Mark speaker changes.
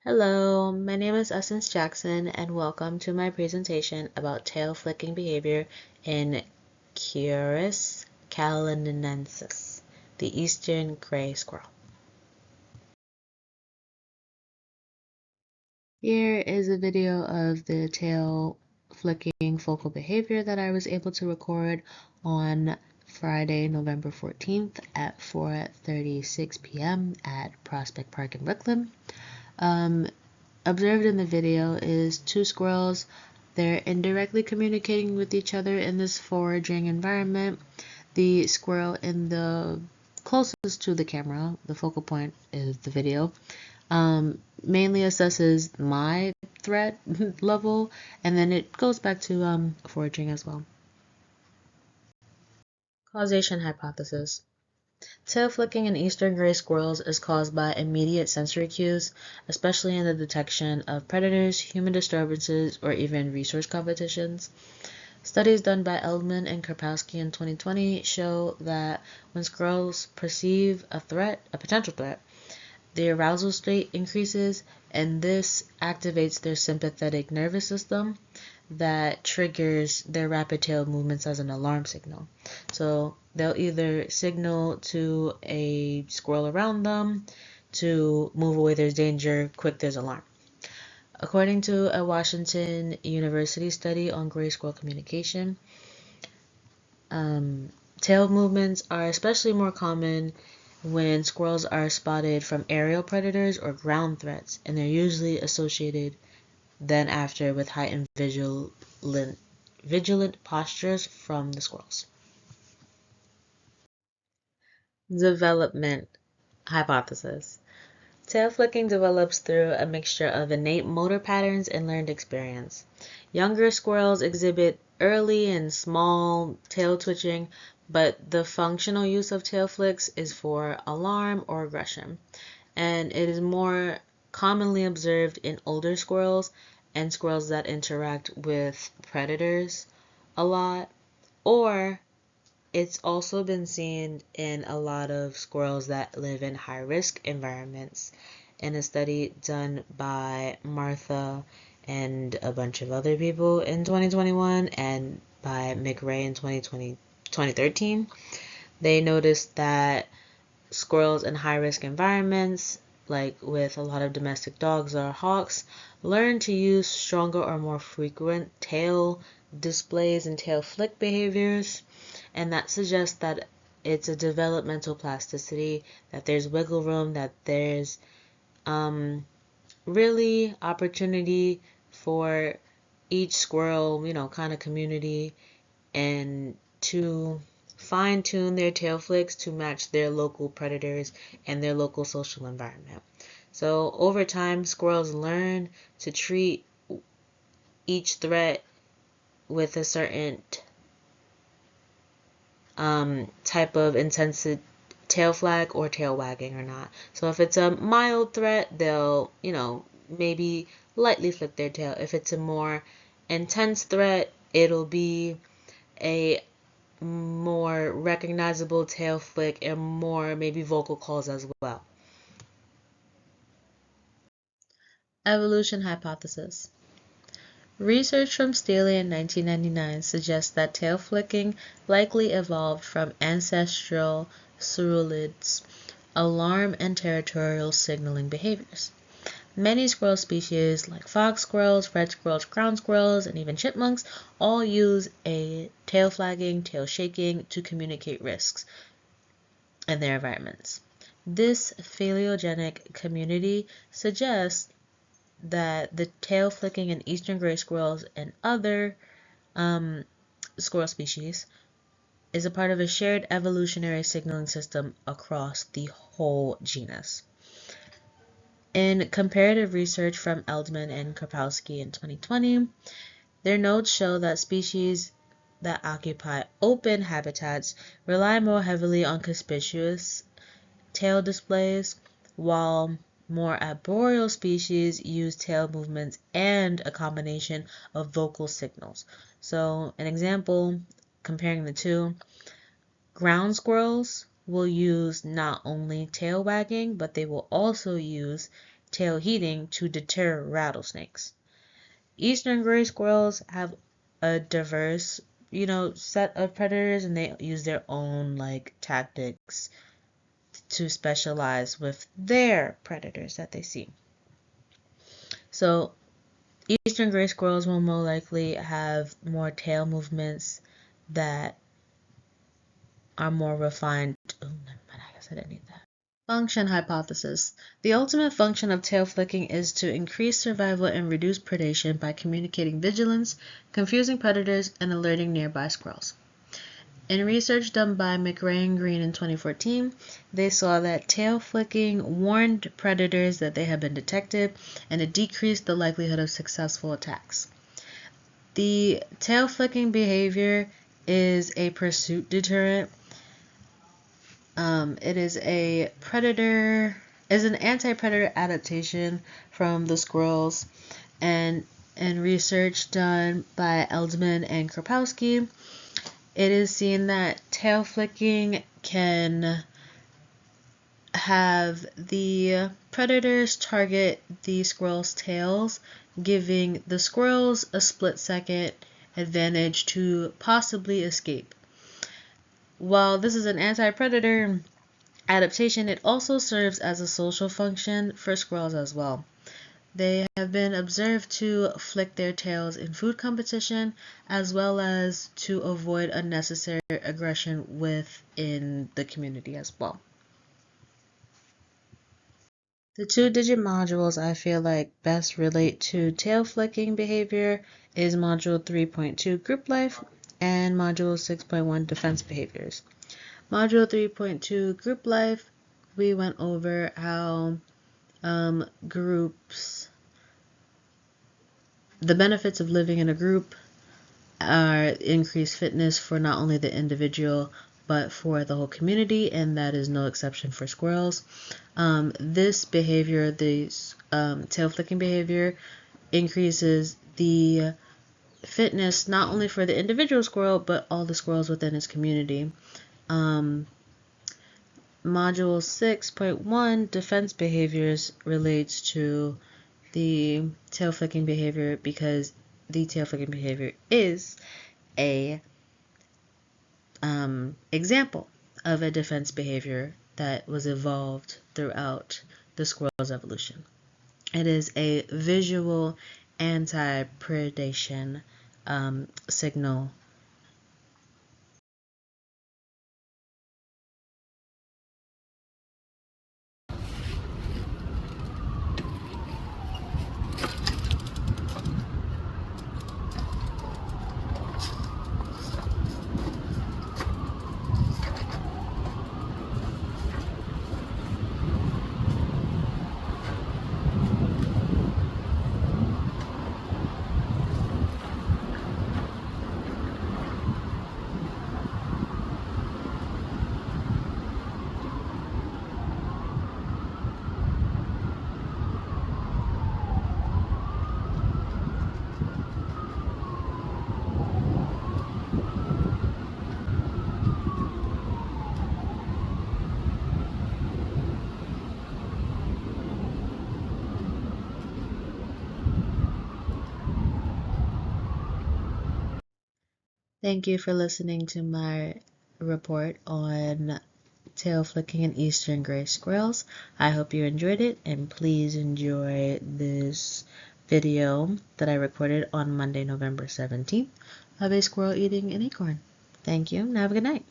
Speaker 1: Hello, my name is Essence Jackson and welcome to my presentation about tail flicking behavior in Squirrus caledonensis, the eastern gray squirrel. Here is a video of the tail flicking focal behavior that I was able to record on Friday, November 14th at 4:36 p.m. at Prospect Park in Brooklyn. Observed in the video is two squirrels. They're indirectly communicating with each other in this foraging environment. The squirrel in the closest to the camera, the focal point is the video, mainly assesses my threat level, and then it goes back to foraging as well. Causation hypothesis. Tail flicking in eastern gray squirrels is caused by immediate sensory cues, especially in the detection of predators, human disturbances, or even resource competitions. Studies done by Eldman and Karpowski in 2020 show that when squirrels perceive a potential threat, the arousal state increases, and this activates their sympathetic nervous system that triggers their rapid tail movements as an alarm signal. So they'll either signal to a squirrel around them to move away, there's danger, quick, there's alarm. According to a Washington University study on gray squirrel communication, tail movements are especially more common when squirrels are spotted from aerial predators or ground threats, and they're usually associated then after with heightened vigilant postures from the squirrels. Development hypothesis. Tail flicking develops through a mixture of innate motor patterns and learned experience. Younger squirrels exhibit early and small tail twitching, but the functional use of tail flicks is for alarm or aggression, and it is more commonly observed in older squirrels and squirrels that interact with predators a lot, or it's also been seen in a lot of squirrels that live in high-risk environments. In a study done by Martha and a bunch of other people in 2021 and by McRae in 2013, they noticed that squirrels in high-risk environments, like with a lot of domestic dogs or hawks, learn to use stronger or more frequent tail displays and tail flick behaviors, and that suggests that it's a developmental plasticity, that there's wiggle room, that there's really opportunity for each squirrel, kind of community, and to fine-tune their tail flicks to match their local predators and their local social environment. So over time, squirrels learn to treat each threat with a certain type of intensive tail flag or tail wagging or not. So if it's a mild threat, they'll, maybe lightly flick their tail. If it's a more intense threat, it'll be a more recognizable tail flick and more maybe vocal calls as well. Evolution hypothesis. Research from Staley in 1999 suggests that tail flicking likely evolved from ancestral Squirrelids' alarm and territorial signaling behaviors. Many squirrel species, like fox squirrels, red squirrels, ground squirrels, and even chipmunks, all use a tail flagging, tail shaking to communicate risks in their environments. This phylogenetic community suggests that the tail flicking in eastern gray squirrels and other squirrel species is a part of a shared evolutionary signaling system across the whole genus. In comparative research from Eldman and Karpowski in 2020, their notes show that species that occupy open habitats rely more heavily on conspicuous tail displays, while more arboreal species use tail movements and a combination of vocal signals. So an example, comparing the two, ground squirrels will use not only tail wagging, but they will also use tail heating to deter rattlesnakes. Eastern gray squirrels have a diverse, set of predators, and they use their own tactics to specialize with their predators that they see. So Eastern gray squirrels will more likely have more tail movements that are more refined. Oh, never mind, I guess I didn't need that. Function hypothesis. The ultimate function of tail flicking is to increase survival and reduce predation by communicating vigilance, confusing predators, and alerting nearby squirrels. In research done by McRae and Green in 2014, they saw that tail flicking warned predators that they had been detected, and it decreased the likelihood of successful attacks. The tail flicking behavior is a pursuit deterrent. It is an anti-predator adaptation from the squirrels, and in research done by Eldman and Kropowski, it is seen that tail flicking can have the predators target the squirrels' tails, giving the squirrels a split-second advantage to possibly escape. While this is an anti-predator adaptation, it also serves as a social function for squirrels as well. They have been observed to flick their tails in food competition, as well as to avoid unnecessary aggression within the community as well. The 2-digit modules I feel like best relate to tail flicking behavior is Module 3.2 Group Life and Module 6.1 Defense Behaviors. Module 3.2 Group Life, we went over how groups, the benefits of living in a group are increased fitness for not only the individual but for the whole community, and that is no exception for squirrels. This behavior, the tail flicking behavior, increases the fitness not only for the individual squirrel but all the squirrels within its community. Module 6.1 Defense Behaviors relates to the tail flicking behavior because the tail flicking behavior is a example of a defense behavior that was evolved throughout the squirrel's evolution. It is a visual anti-predation signal. Thank you for listening to my report on tail flicking and eastern gray squirrels. I hope you enjoyed it, and please enjoy this video that I recorded on Monday, November 17th of a squirrel eating an acorn. Thank you, and have a good night.